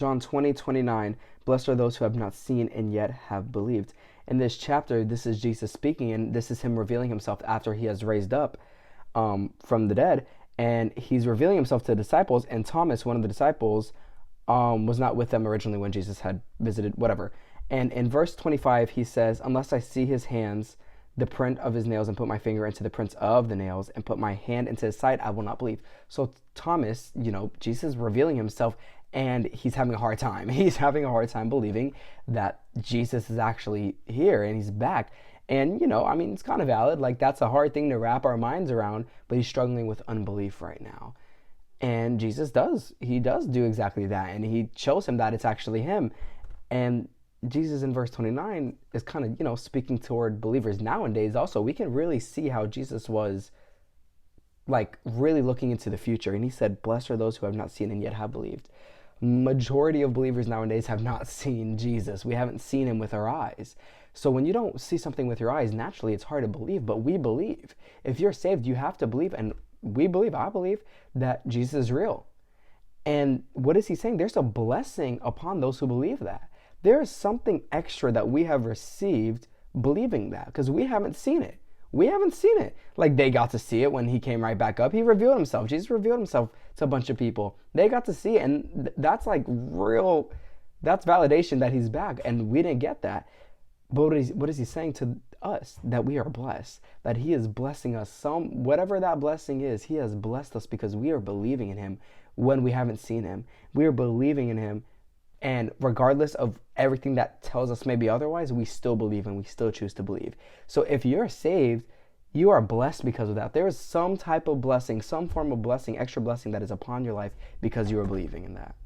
John 20:29. Blessed are those who have not seen and yet have believed. In this chapter, this is Jesus speaking, and this is him revealing himself after he has raised up from the dead. And he's revealing himself to the disciples, and Thomas, one of the disciples, was not with them originally when Jesus had visited, whatever. And in verse 25, he says, unless I see his hands, the print of his nails, and put my finger into the prints of the nails, and put my hand into his side, I will not believe. So Thomas, Jesus is revealing himself, and he's having a hard time. He's having a hard time believing that Jesus is actually here and he's back. And, it's kind of valid. Like, that's a hard thing to wrap our minds around, but he's struggling with unbelief right now. And Jesus does. He does do exactly that. And he shows him that it's actually him. And Jesus in verse 29 is kind of, speaking toward believers nowadays. Also, we can really see how Jesus was like really looking into the future. And he said, blessed are those who have not seen and yet have believed. Majority of believers nowadays have not seen Jesus. We haven't seen him with our eyes. So when you don't see something with your eyes, naturally it's hard to believe, but we believe. If you're saved, you have to believe, and we believe, I believe, that Jesus is real. And what is he saying? There's a blessing upon those who believe that. There is something extra that we have received believing that, because we haven't seen it. We haven't seen it. Like, they got to see it when he came right back up. He revealed himself. Jesus revealed himself to a bunch of people. They got to see it, and that's like real, that's validation that he's back, and we didn't get that. But what is he saying to us? That we are blessed, that he is blessing us. Whatever that blessing is, he has blessed us because we are believing in him when we haven't seen him. We are believing in him, and regardless of everything that tells us maybe otherwise, we still believe and we still choose to believe. So if you're saved, you are blessed because of that. There is some type of blessing, some form of blessing, extra blessing that is upon your life because you are believing in that.